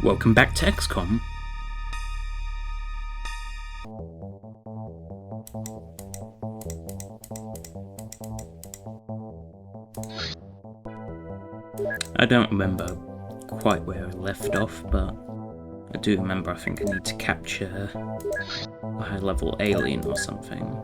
Welcome back to XCOM. I don't remember quite where I left off, but I do remember I think I need to capture a high-level alien or something.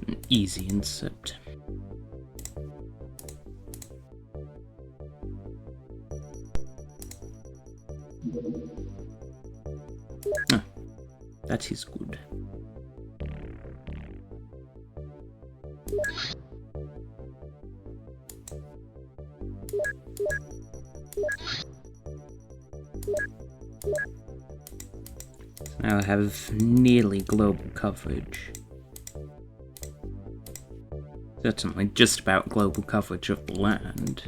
An easy intercept. Ah, that is good. Now I have nearly global coverage. Certainly just about global coverage of the land,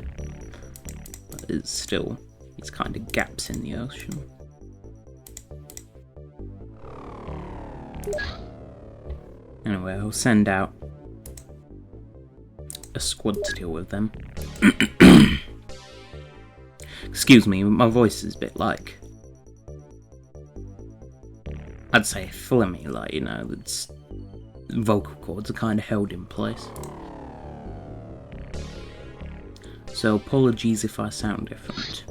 but it's still these kind of gaps in the ocean. Anyway, I'll send out a squad to deal with them. Excuse me, my voice is a bit like... I'd say phlegmy, like, you know, it's... vocal cords are kind of held in place. So apologies if I sound different.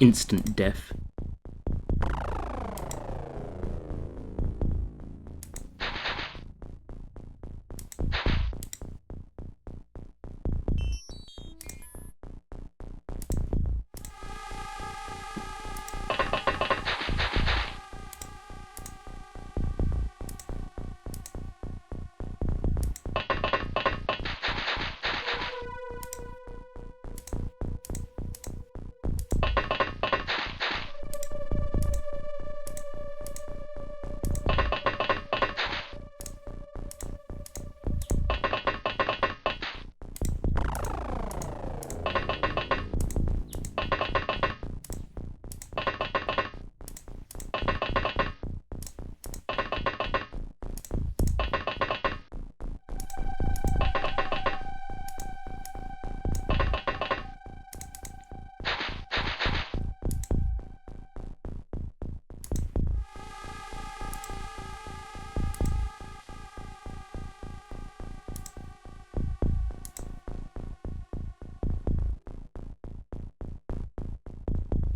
Instant death.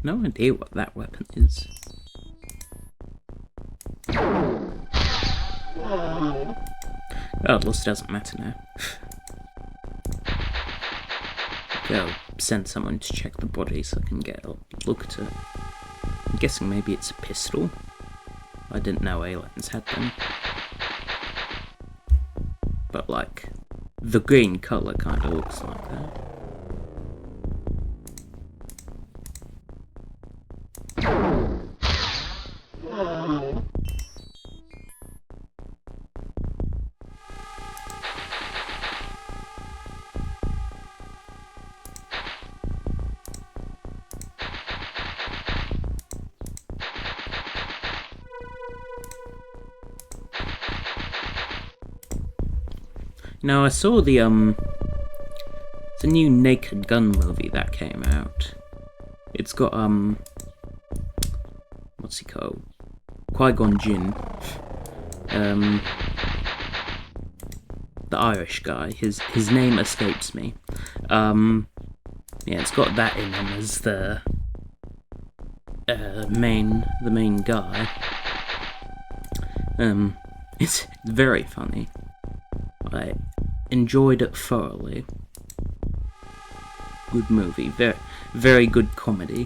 No idea what that weapon is. Regardless, doesn't matter now. Go send someone to check the body so I can get a look at it. I'm guessing maybe it's a pistol. I didn't know aliens had them. But like, the green colour kind of looks like that. I saw the new Naked Gun movie that came out. It's got, what's he called? Qui-Gon Jinn. The Irish guy. His name escapes me. Yeah, it's got that in him as the main guy. It's very funny. I enjoyed it thoroughly. Good movie, very good comedy.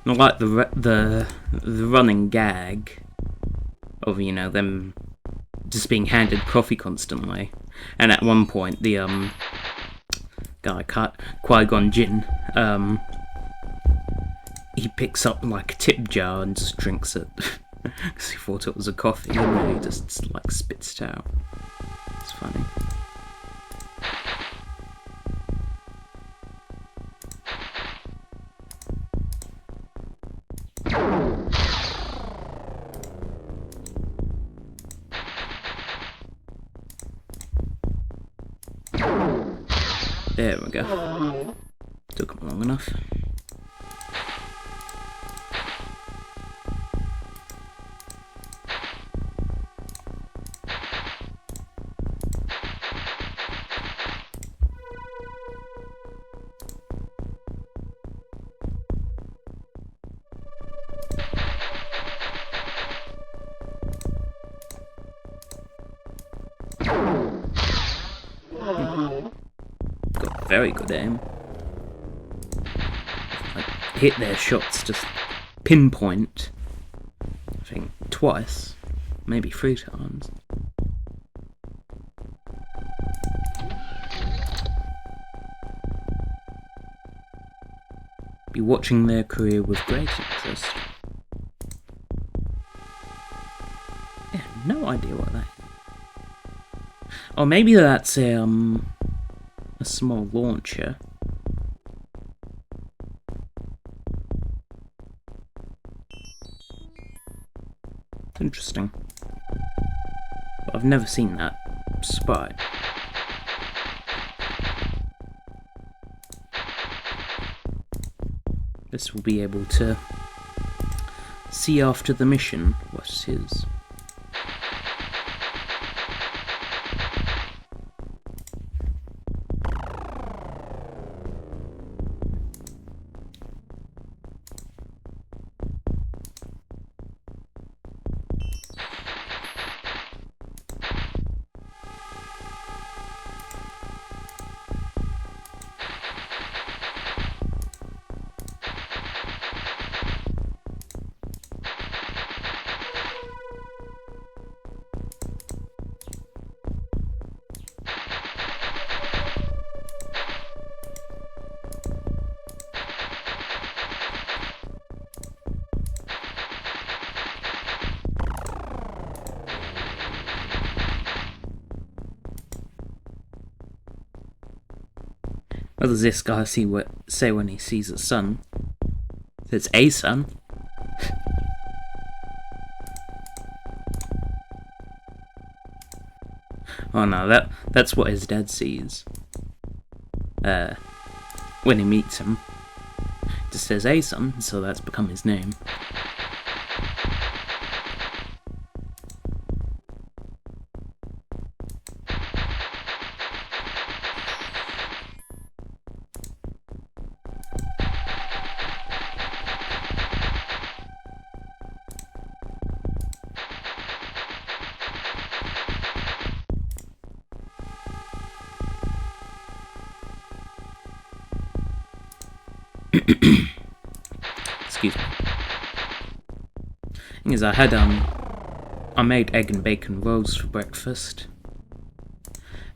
And I like the running gag of them just being handed coffee constantly, and at one point the guy Qui-Gon Jinn he picks up like a tip jar and just drinks it because he thought it was a coffee, and then he just like spits it out. It's funny. There we go. Took him long enough. Got very good aim. I hit their shots just pinpoint. I think twice, maybe 3 times. Be watching their career with great interest. Yeah, no idea what that is. Or maybe that's a small launcher. Interesting. But I've never seen that spot. This will be able to see after the mission what it is. What does this guy say when he sees a sun? It's a sun. Oh no, that's what his dad sees. When he meets him. It just says a son, so that's become his name. Excuse me. Thing is, I made egg and bacon rolls for breakfast.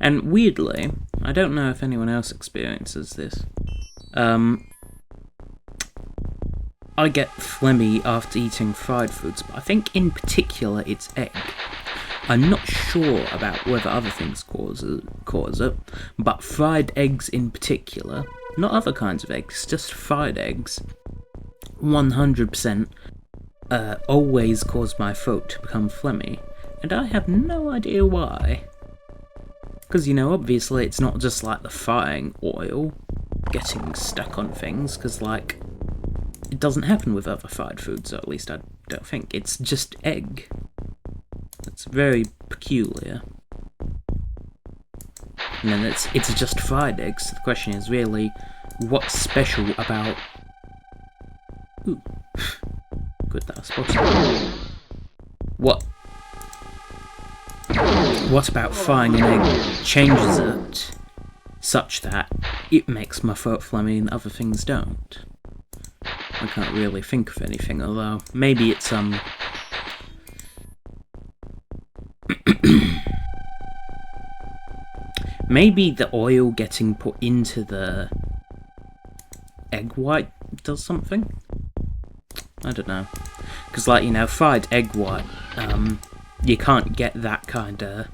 And weirdly, I don't know if anyone else experiences this. I get phlegmy after eating fried foods, but I think in particular it's egg. I'm not sure about whether other things cause it, but fried eggs in particular, not other kinds of eggs, just fried eggs, 100% always cause my throat to become phlegmy, and I have no idea why. Because, you know, obviously it's not just like the frying oil getting stuck on things, because, like, it doesn't happen with other fried foods, or at least I don't think. It's just egg. It's very peculiar. And then it's just fried eggs. So the question is really, what's special about... Ooh. Good that I spotted. What about frying an egg changes it such that it makes my throat phlegmy and other things don't? I can't really think of anything, although maybe it's maybe the oil getting put into the egg white does something? I don't know. Because, like, you know, fried egg white, you can't get that kind of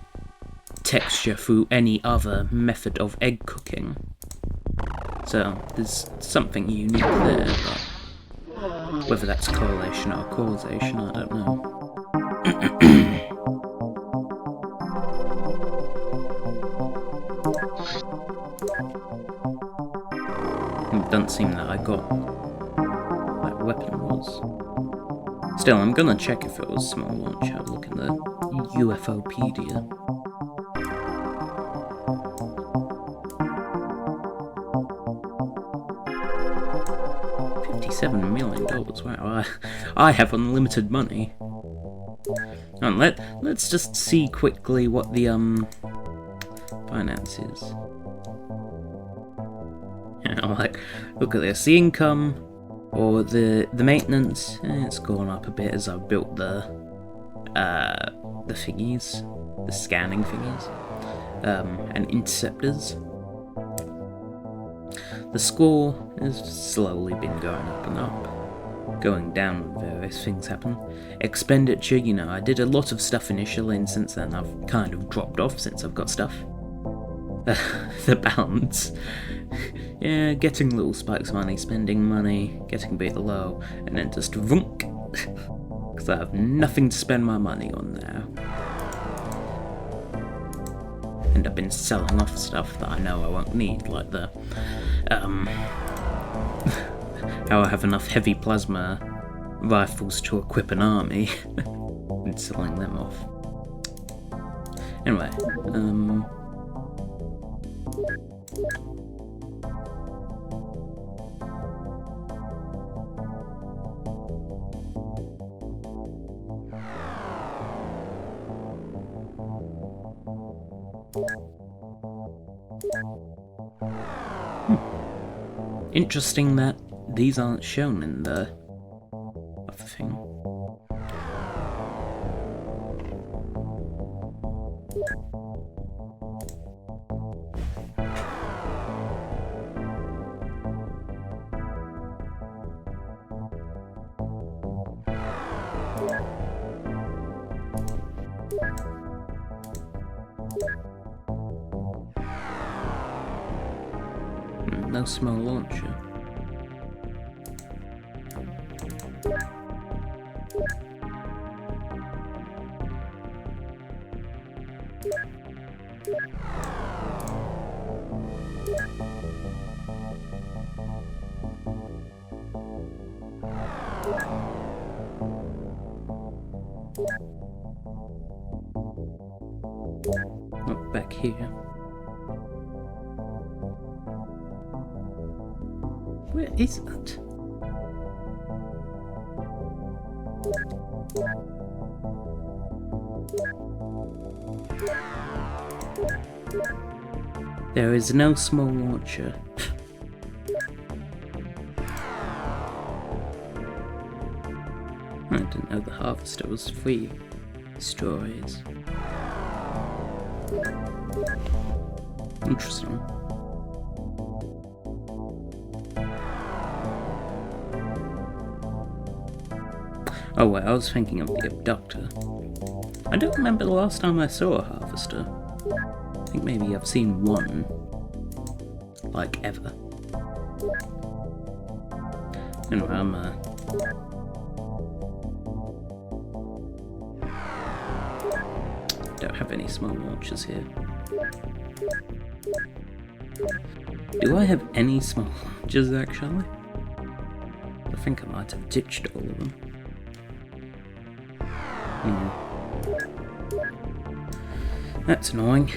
texture through any other method of egg cooking. So, there's something unique there, but whether that's correlation or causation, I don't know. It doesn't seem that I got what that weapon was. Still, I'm gonna check if it was small launch. Have a look in the UFOpedia. $57 million. Wow, I have unlimited money. And let's just see quickly what the finance is. And I'm like, look at this, the income or the maintenance. It's gone up a bit as I've built the thingies, the scanning thingies, and interceptors. The score has slowly been going up and up. Going down when various things happen. Expenditure, you know, I did a lot of stuff initially, and since then I've kind of dropped off since I've got stuff. The balance. Yeah, getting little spikes of money, spending money, getting a bit low, and then just vunk. Because I have nothing to spend my money on now. And I've been selling off stuff that I know I won't need, like the how I have enough heavy plasma rifles to equip an army and selling them off. Anyway, interesting that these aren't shown in the other thing. No small launcher. Not back here. Where is it? There is no small launcher. I didn't know the harvester was free. Stories. Interesting. Oh wait, I was thinking of the abductor. I don't remember the last time I saw a harvester. I think maybe I've seen one. Like, ever. Anyway, don't have any small launchers here. Do I have any small launchers, actually? I think I might have ditched all of them. That's annoying.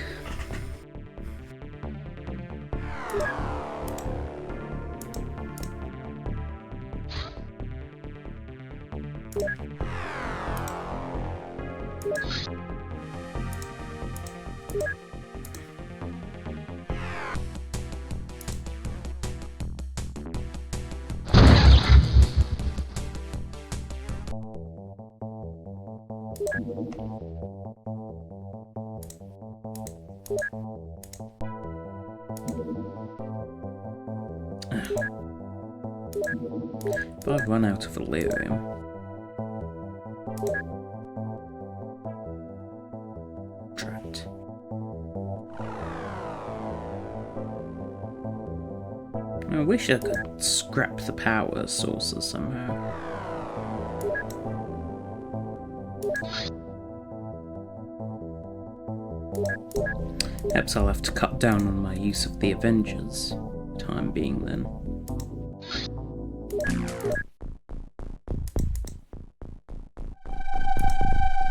If I run out of Elerium, trapped. I wish I could scrap the power sources somehow. Perhaps I'll have to cut down on my use of the Avengers, time being then.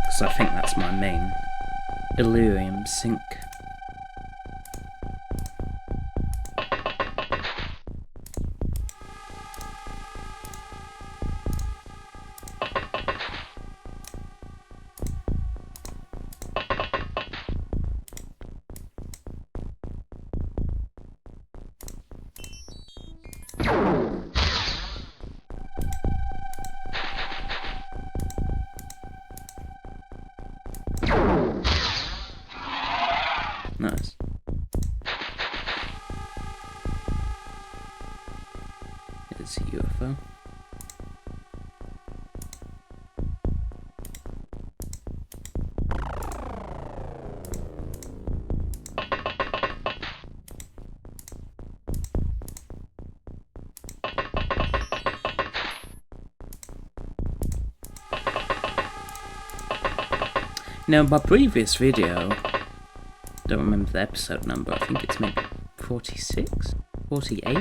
Because I think that's my main Elerium sink. Nice. It's a UFO. Now, my previous video, don't remember the episode number, I think it's maybe 46? 48?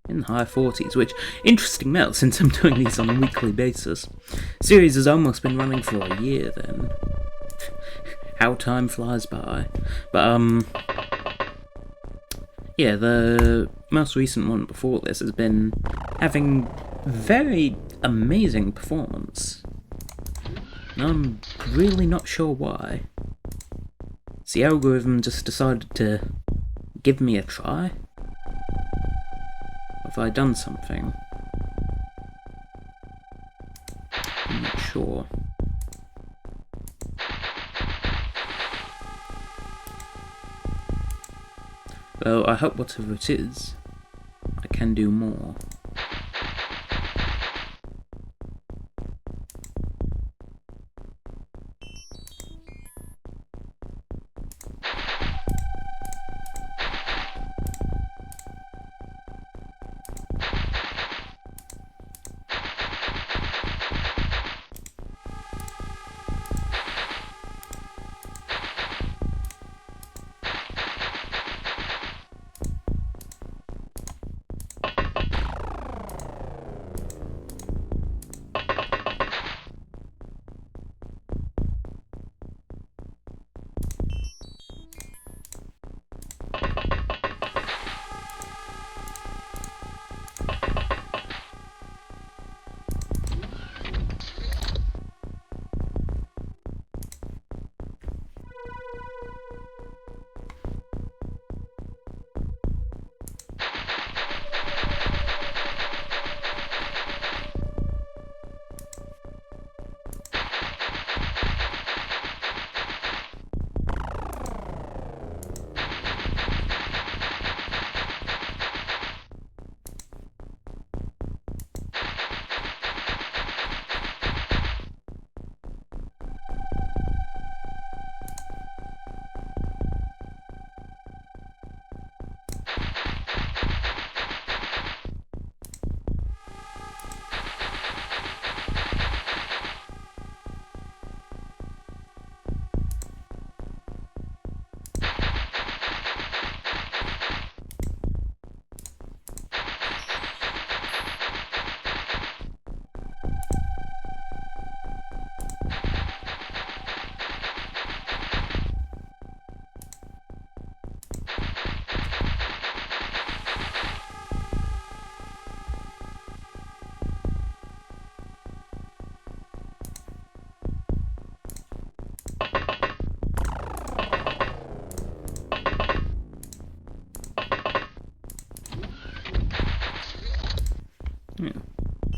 In the high 40s, which, interesting note, since I'm doing these on a weekly basis. Series has almost been running for a year then. How time flies by. But, yeah, the most recent one before this has been having very amazing performance. I'm really not sure why. The algorithm just decided to give me a try? Have I done something? I'm not sure. Well, I hope whatever it is, I can do more.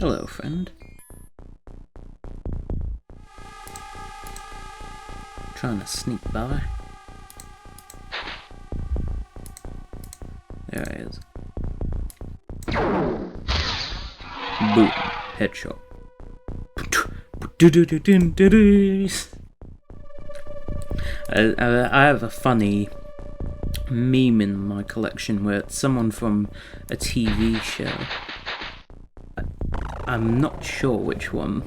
Hello, friend. Trying to sneak by. There he is. Boom. Headshot. I have a funny meme in my collection where it's someone from a TV show. I'm not sure which one,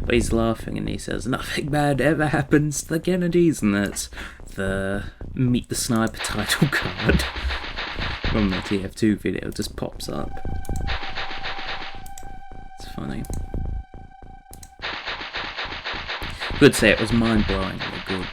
but he's laughing and he says, "Nothing bad ever happens to the Kennedys," and that's the Meet the Sniper title card from the TF2 video just pops up. It's funny. Could say it was mind-blowingly good.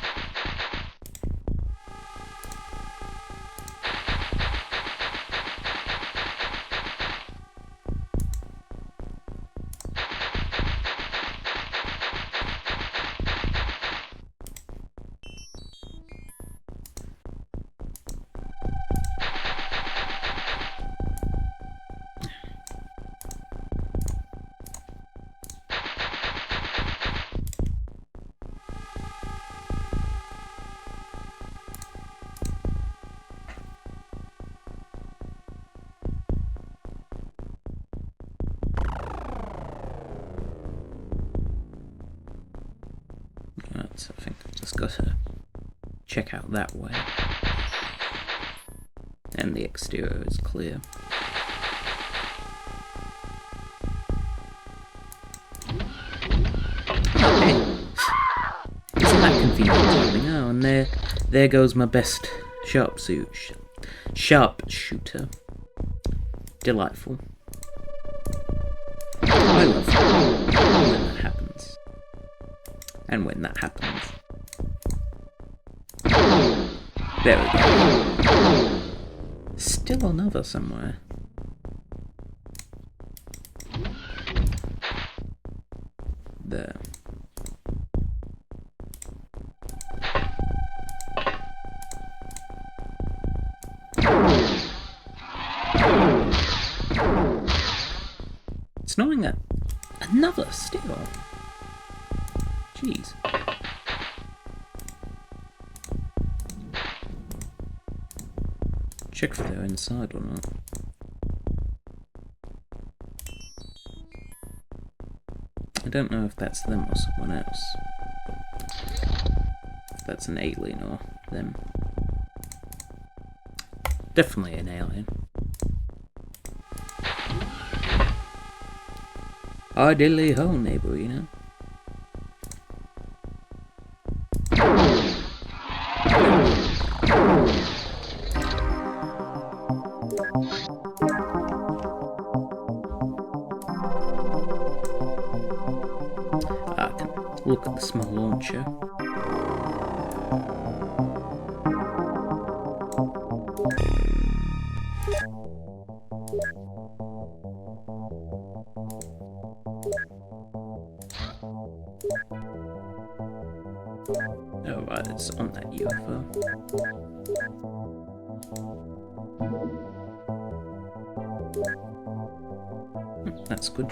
So I think I've just got to check out that way. And the exterior is clear. Hey. Isn't that convenient timing? Oh, and there goes my best sharpshooter. Delightful. I love when that happens. And when that happens. There we go. Still another somewhere. There. It's knowing that another still. Jeez. Check if they're inside or not. I don't know if that's them or someone else. If that's an alien or them. Definitely an alien. Our diddly ho, neighbor, you know? I can look at the small launcher. Oh right, it's on that UFO. That's good.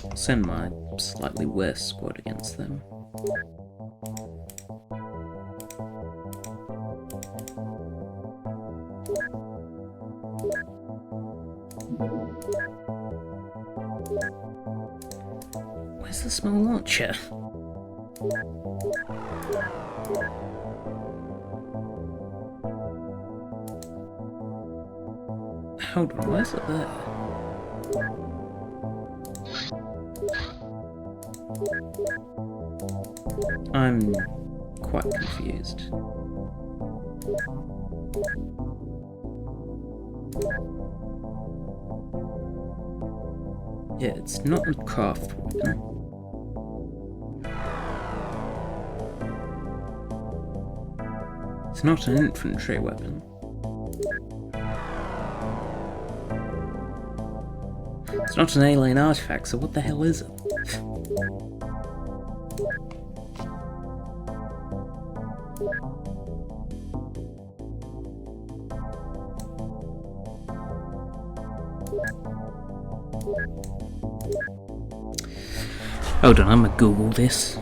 I'll send my slightly worse squad against them. Where's the small launcher? Hold on, where's it there? I'm quite confused. Yeah, it's not a craft weapon. It's not an infantry weapon. It's not an alien artifact, so what the hell is it? Hold on, I'm gonna Google this.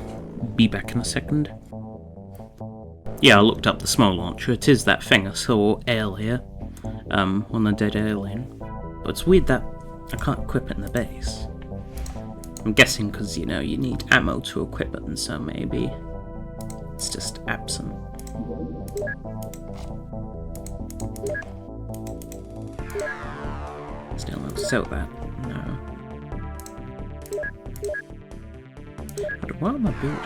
Be back in a second. Yeah, I looked up the small launcher. It is that thing I saw earlier, on the dead alien. But it's weird that I can't equip it in the base. I'm guessing because, you know, you need ammo to equip it, and so maybe it's just absent. Still no sell that. No. But what am I building?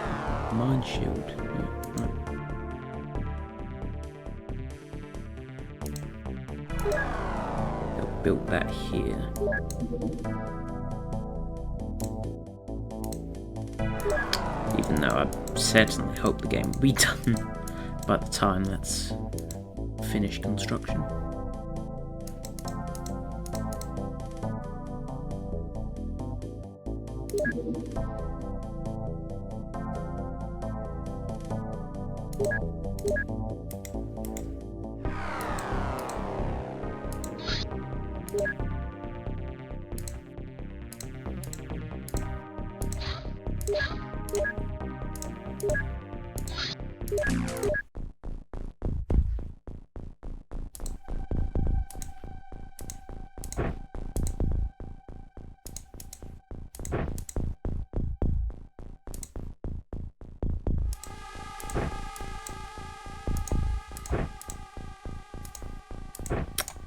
Mine shield. Yeah, right. They'll build that here. Even though I certainly hope the game will be done by the time that's finished construction.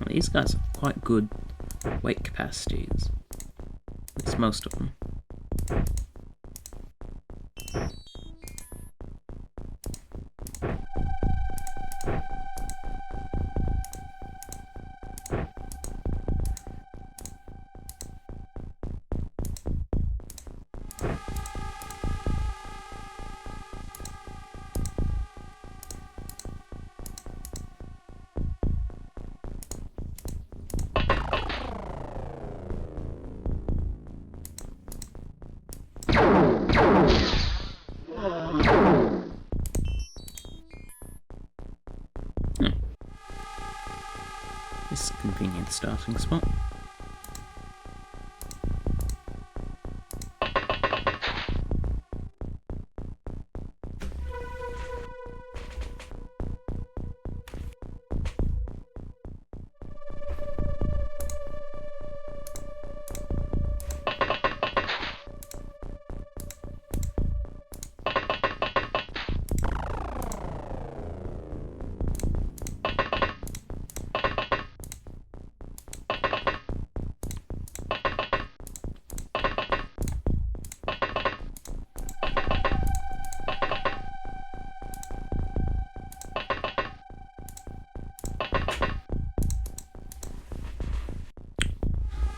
These guys have quite good weight capacities. At least most of them. This is a convenient starting spot.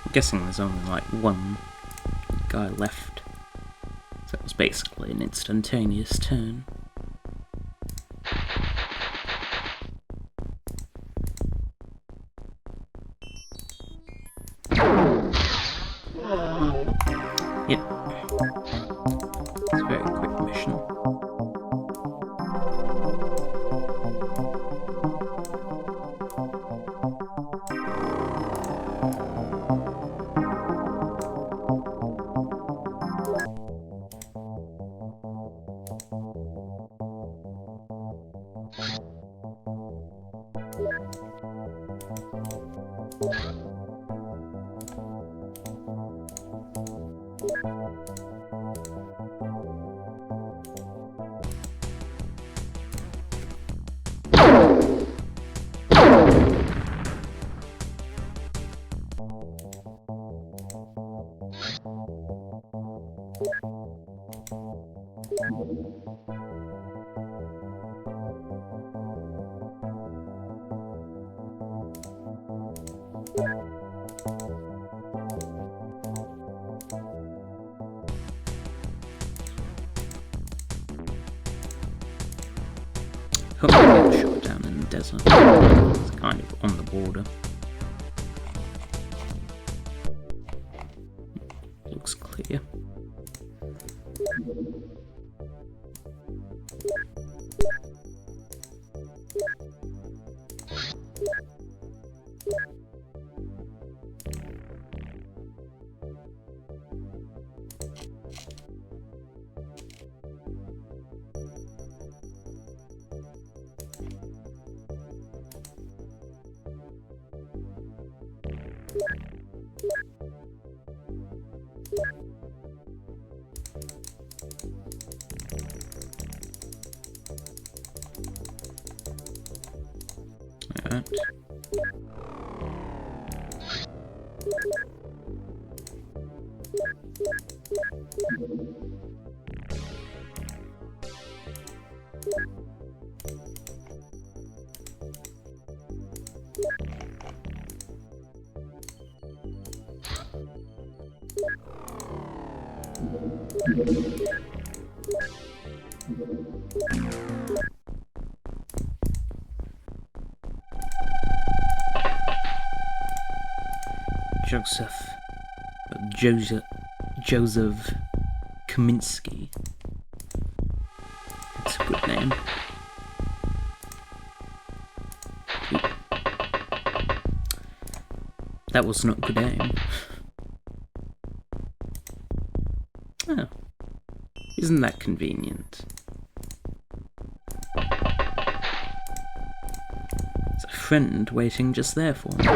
I'm guessing there's only like one guy left, so it was basically an instantaneous turn. Yep, it's a very quick mission. Hope I get shot down in the desert. It's kind of on the border. Looks clear. Alright. Joseph Kaminsky. That's a good name. That was not good aim. Oh. Isn't that convenient? There's a friend waiting just there for me.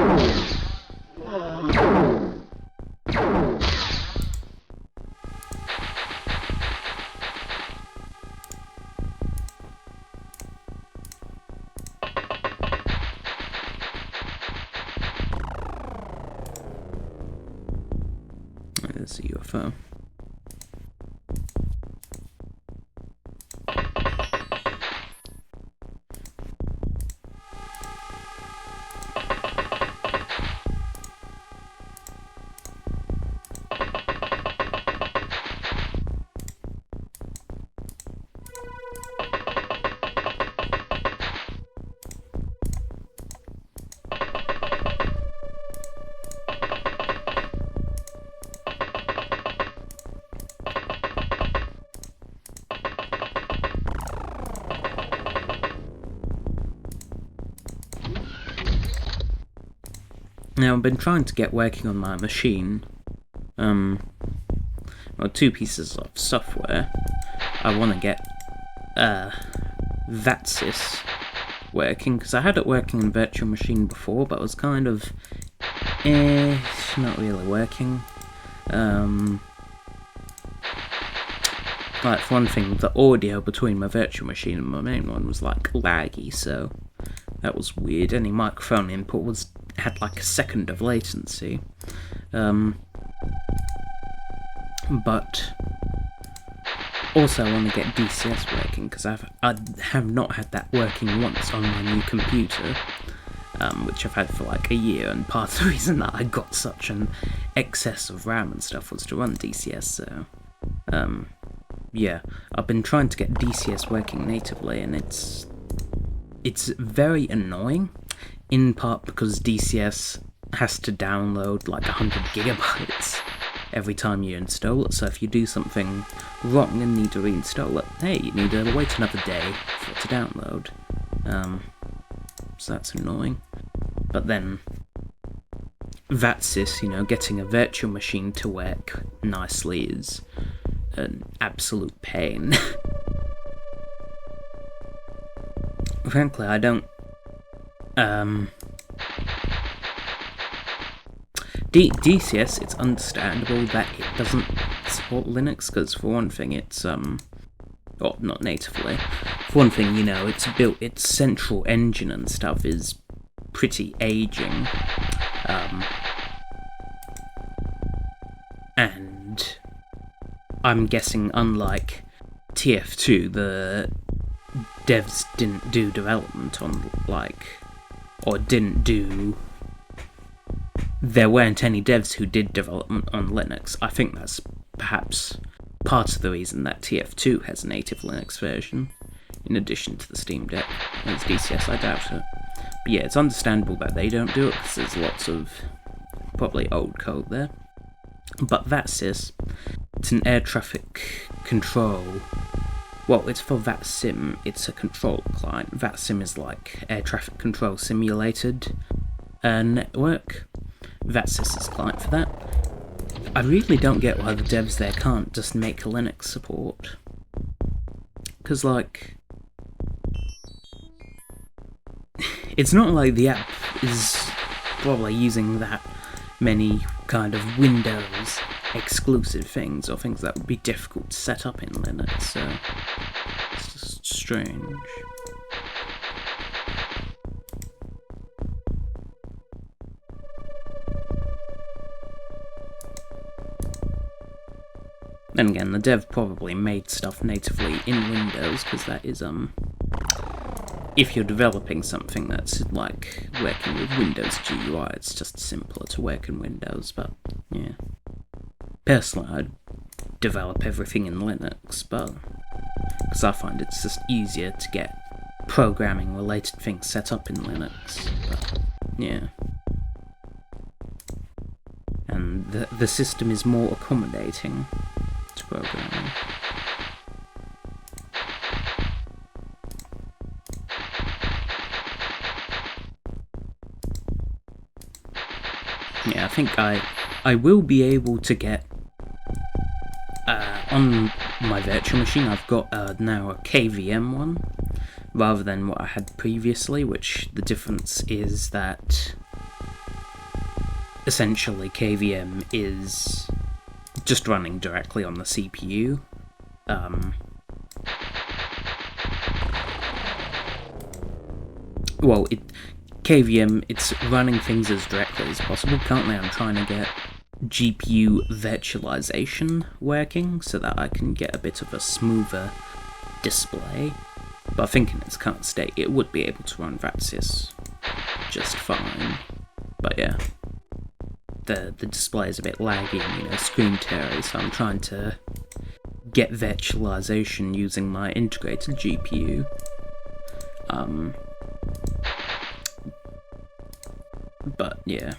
There's a UFO. Now, I've been trying to get working on my machine, well, 2 pieces of software. I want to get, VATSYS working, because I had it working in Virtual Machine before, but it was kind of, not really working. Like, for one thing, the audio between my Virtual Machine and my main one was, like, laggy, so that was weird. Any microphone input had like a second of latency. But also I want to get DCS working, because I have not had that working once on my new computer, which I've had for like a year, and part of the reason that I got such an excess of RAM and stuff was to run DCS, so yeah, I've been trying to get DCS working natively, and it's very annoying, in part because DCS has to download like 100 gigabytes every time you install it, so if you do something wrong and need to reinstall it, hey, you need to wait another day for it to download. So that's annoying. But then, VATSYS, getting a virtual machine to work nicely is an absolute pain. Frankly, I don't... DCS, it's understandable that it doesn't support Linux, because for one thing it's, well, not natively. For one thing, its central engine and stuff is pretty aging. And I'm guessing, unlike TF2, the devs didn't do development on, there weren't any devs who did development on Linux. I think that's perhaps part of the reason that TF2 has a native Linux version, in addition to the Steam Deck. As DCS, I doubt it. But yeah, it's understandable that they don't do it, because there's lots of probably old code there. But VATSIS, it's an air traffic control. Well, it's for VATSIM, it's a control client. VATSIM is like air traffic control simulated network. VATSIS is client for that. I really don't get why the devs there can't just make Linux support. Because, like, it's not like the app is probably using that many kind of Windows exclusive things, or things that would be difficult to set up in Linux, so it's just strange. Then again, the dev probably made stuff natively in Windows, because that is, if you're developing something that's like working with Windows GUI, it's just simpler to work in Windows, but yeah. Personally, I'd develop everything in Linux, but because I find it's just easier to get programming related things set up in Linux, but yeah. And the system is more accommodating to programming. Yeah, I think I will be able to get on my virtual machine. I've got now a KVM one rather than what I had previously, which the difference is that essentially KVM is just running directly on the CPU. Well, KVM, it's running things as directly as possible. Currently I'm trying to get GPU virtualization working so that I can get a bit of a smoother display. But I think in its current state it would be able to run VATSIS just fine. But yeah, the display is a bit laggy and, screen teary, so I'm trying to get virtualization using my integrated GPU. But yeah,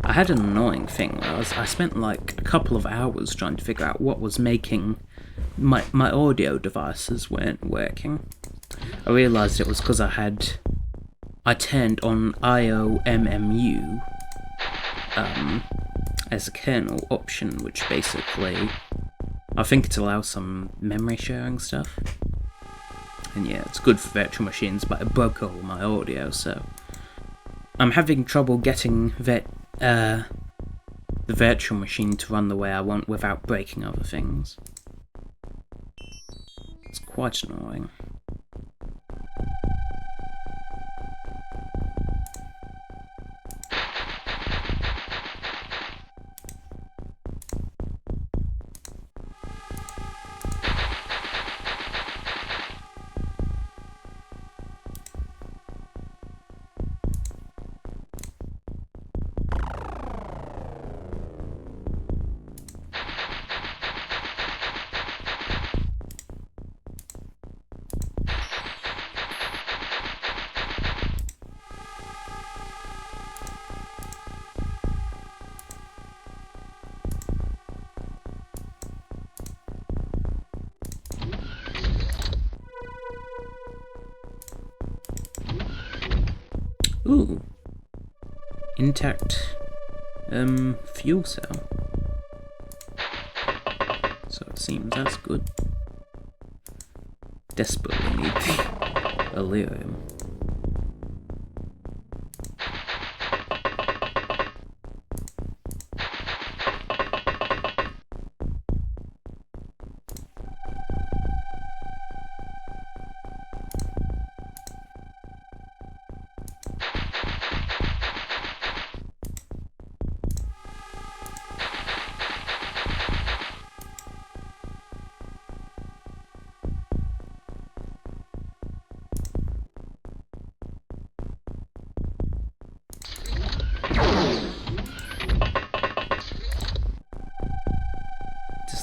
I had an annoying thing where I spent like a couple of hours trying to figure out what was making my audio devices weren't working. I realised it was because I turned on IOMMU as a kernel option, which basically, I think it allows some memory sharing stuff. And yeah, it's good for virtual machines, but it broke all my audio, so I'm having trouble getting the virtual machine to run the way I want without breaking other things. It's quite annoying. Ooh, intact fuel cell. So it seems that's good. Desperately need the Elerium.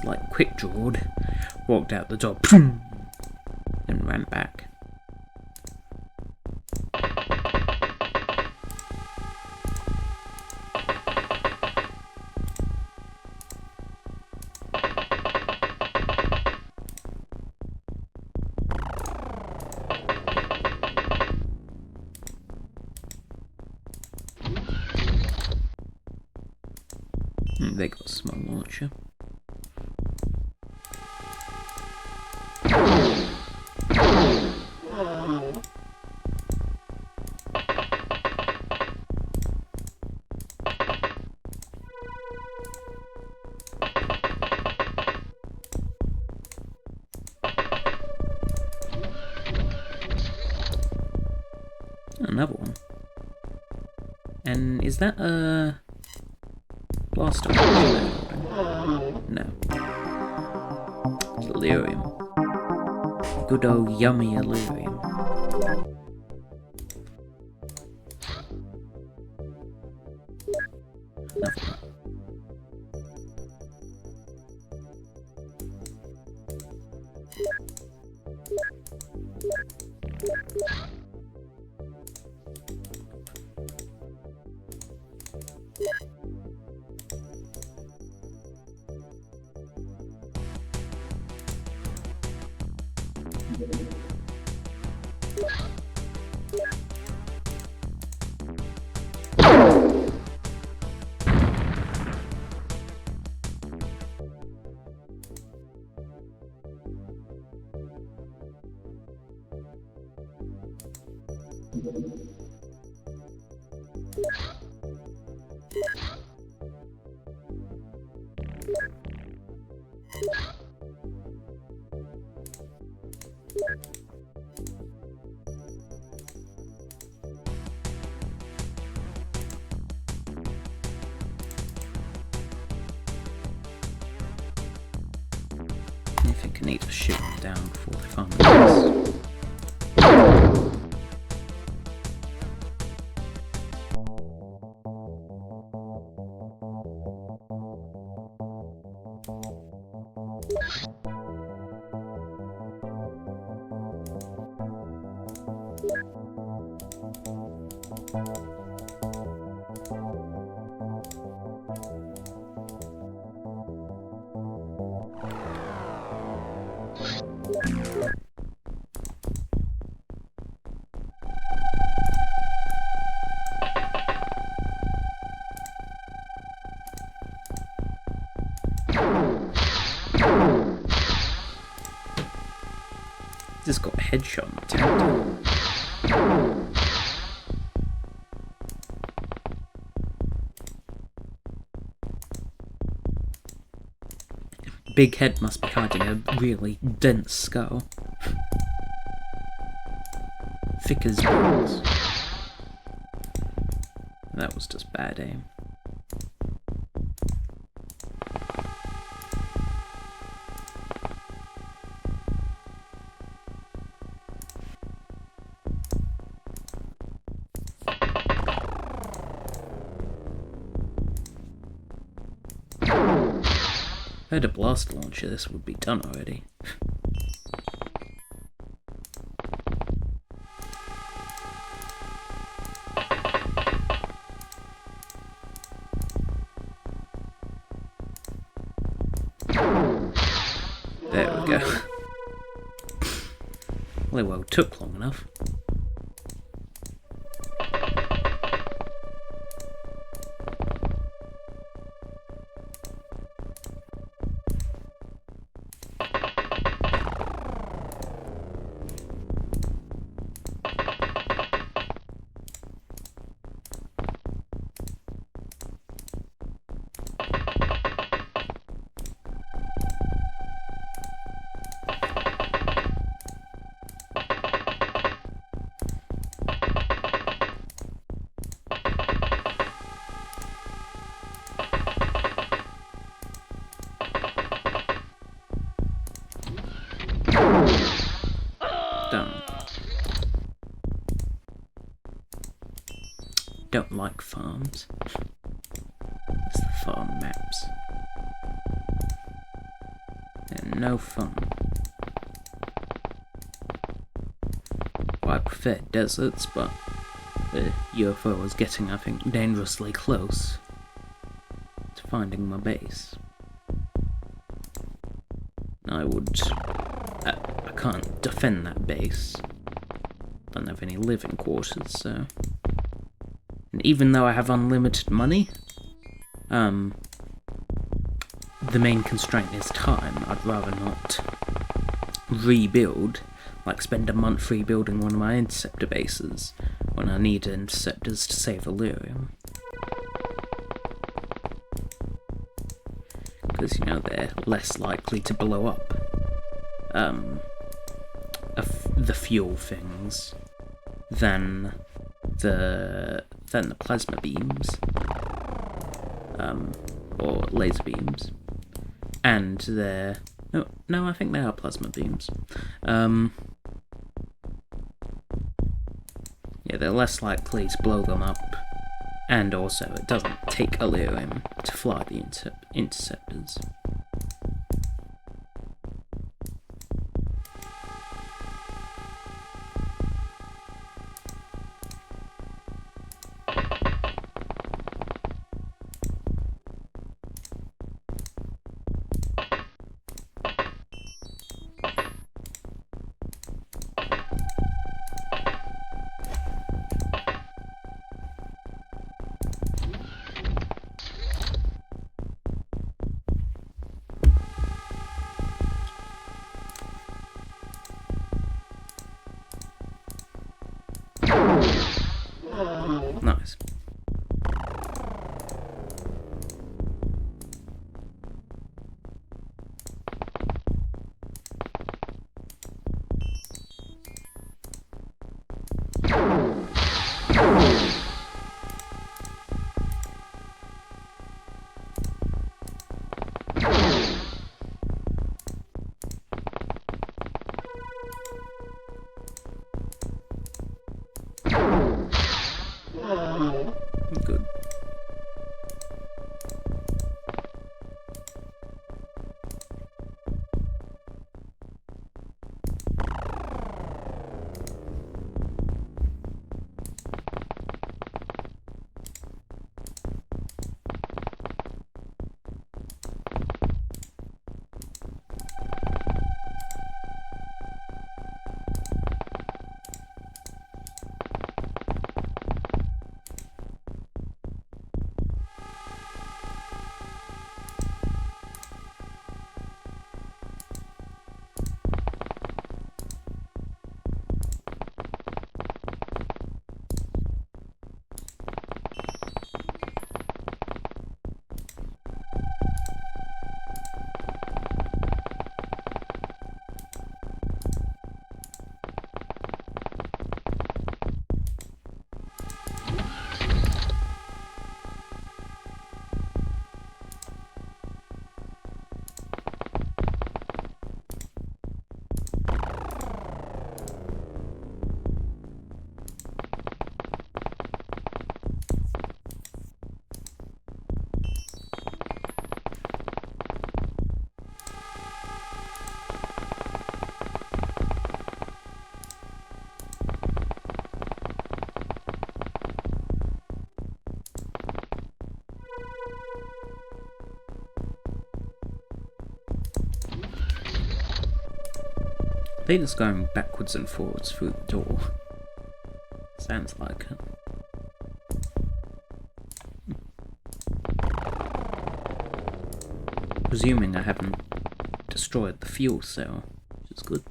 Like quick drawed walked out the door, and ran back. They got a small launcher. Another one. And is that a blaster? No. It's Elerium. Good old yummy Elerium. Another one. I think I need to shoot them down before they find this. Just got a headshot and tagged. Big head must be hiding a really dense skull. Thick as bones. That was just bad aim. If I had a blast launcher, this would be done already. There we go. Well, it took long enough. Don't like farms. It's the farm maps. They're no fun. I prefer deserts, but the UFO was getting, I think, dangerously close to finding my base. I can't defend that base. Don't have any living quarters, so... And even though I have unlimited money, the main constraint is time. I'd rather not rebuild, like spend a month rebuilding one of my interceptor bases when I need interceptors to save Elerium. Because, you know, they're less likely to blow up the fuel things than the plasma beams, or laser beams, and they're no, I think they are plasma beams. Yeah, they're less likely to blow them up, and also it doesn't take Elerium to fly the interceptors. Nice. Good. I think it's going backwards and forwards through the door. Sounds like it. Presuming I haven't destroyed the fuel cell, which is good.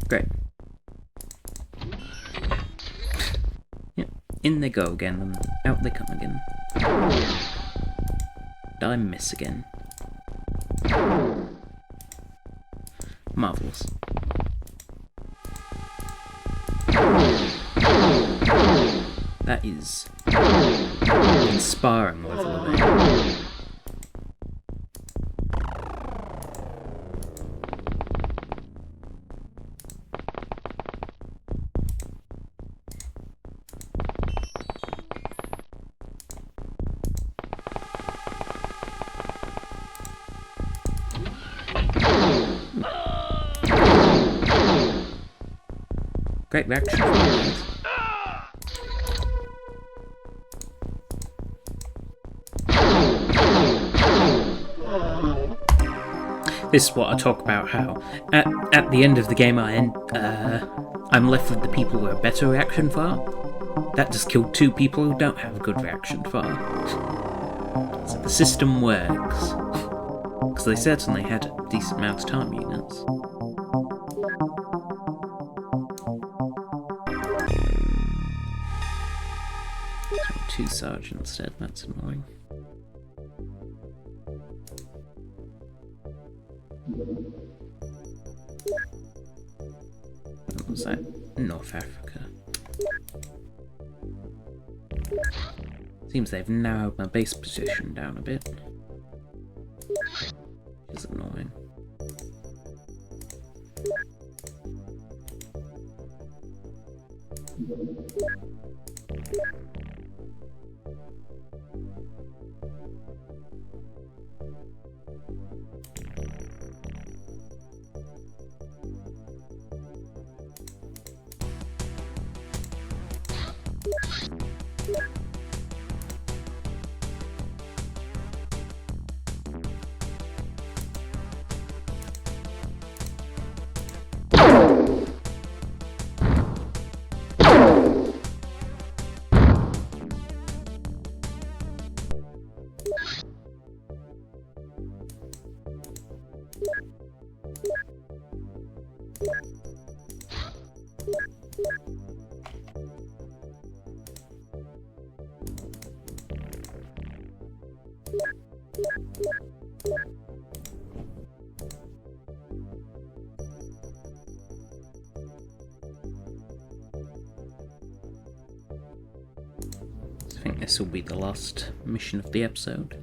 Great. Yep, in they go again, and out they come again. Did I miss again? Marvellous. That is Sparring with living. Great reaction. This is what I talk about, how at the end of the game I'm left with the people with a better reaction far. That just killed 2 people who don't have a good reaction far. So the system works. Because they certainly had a decent amount of time units. 2 sergeants dead, that's annoying. What was that? North Africa. Seems they've narrowed my base position down a bit. Which is annoying. I think this will be the last mission of the episode.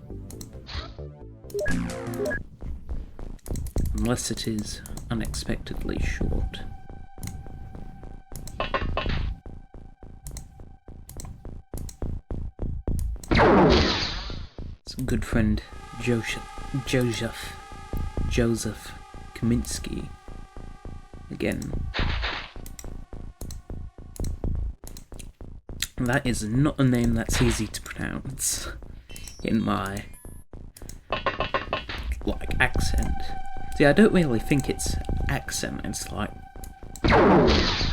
Unless it is unexpectedly short. Some good friend Joseph Kaminsky again. That is not a name that's easy to pronounce in my accent. See, I don't really think it's accent, it's like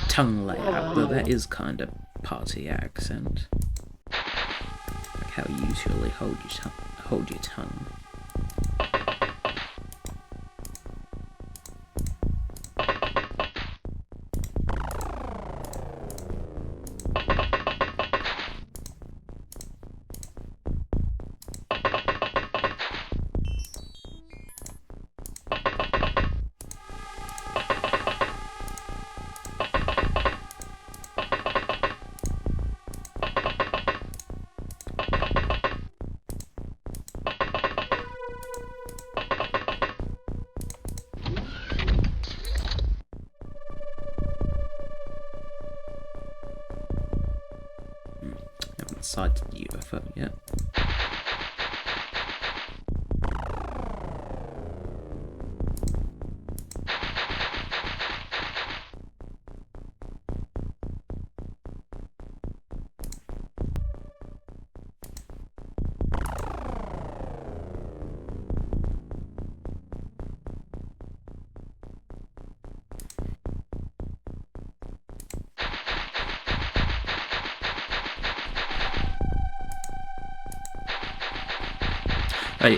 tongue layout, though that is kind of party accent. Like how you usually hold your tongue. Sighted the UFO yet.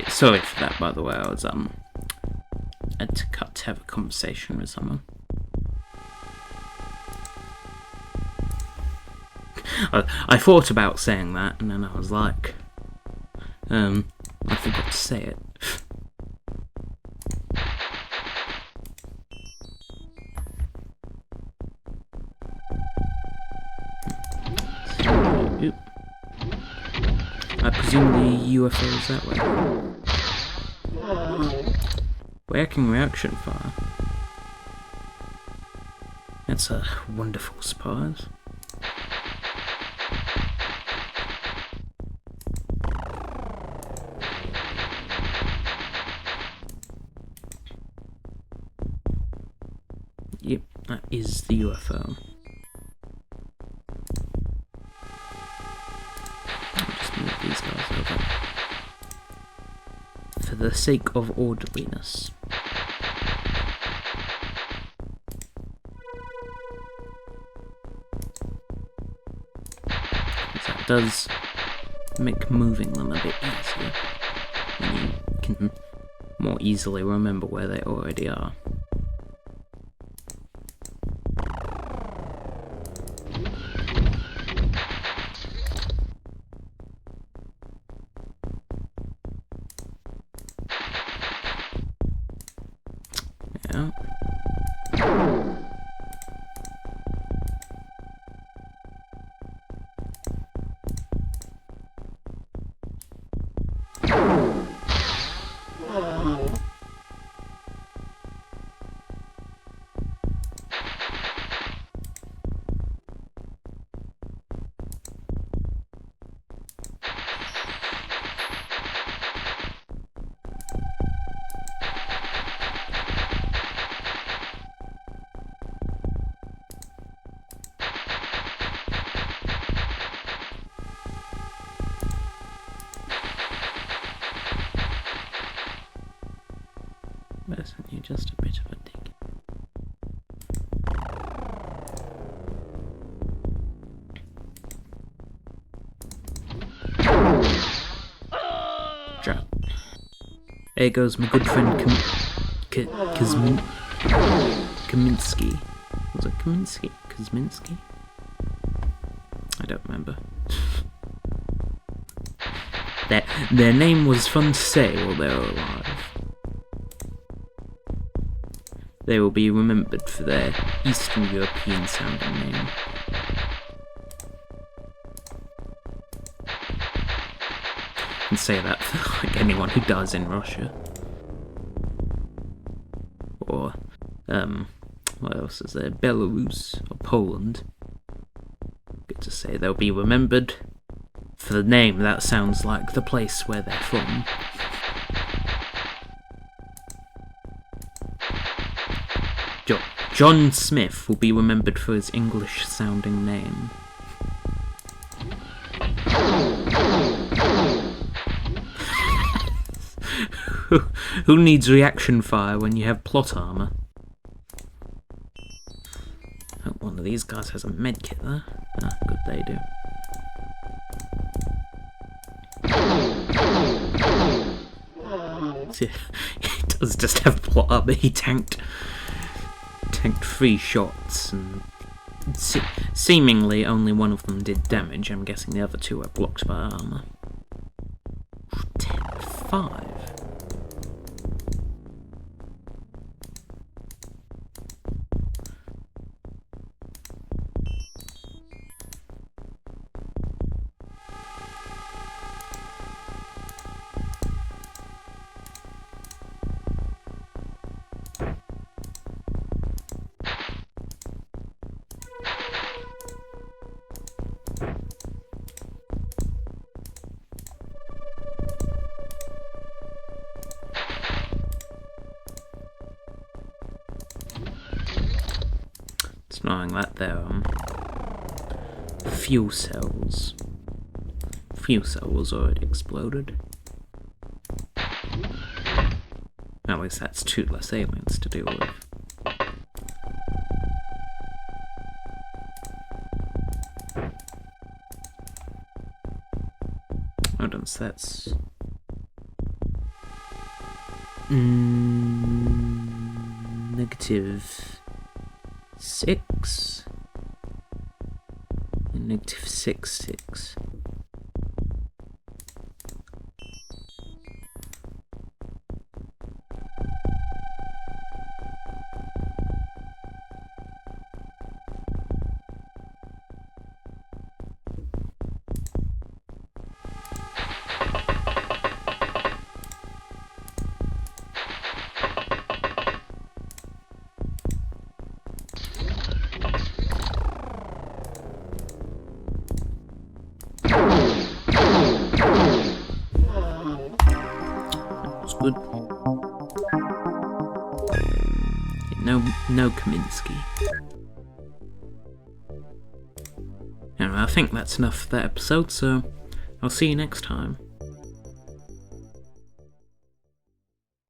Sorry for that, by the way. I was had to cut to have a conversation with someone. I thought about saying that, and then I was like, I forgot to say it. Oop. UFOs that way. Working reaction fire. That's a wonderful surprise. Yep, that is the UFO. I'll just move these guys over. For the sake of orderliness. That does make moving them a bit easier. And you can more easily remember where they already are. Yeah. Isn't he just a bit of a dick? Drop. There goes my good friend Kaminsky. Was it Kaminsky? Kosminski? I don't remember. Their name was fun to say while they were alive. They will be remembered for their Eastern European sounding name. And say that for like anyone who dies in Russia. Or, what else is there? Belarus or Poland. Good to say they'll be remembered for the name that sounds like the place where they're from. John Smith will be remembered for his English-sounding name. Who needs reaction fire when you have plot armor? Oh, one of these guys has a medkit there. Ah, good they do. He does just have plot armor. He tanked 3 shots, and seemingly only one of them did damage. I'm guessing the other 2 are blocked by armor. 5. Knowing that they're fuel cells. Fuel cell was already exploded. At least that's 2 less aliens to deal with. Hold on, so that's -6 and -6. good. No Kaminsky. Anyway, I think that's enough for that episode, so I'll see you next time.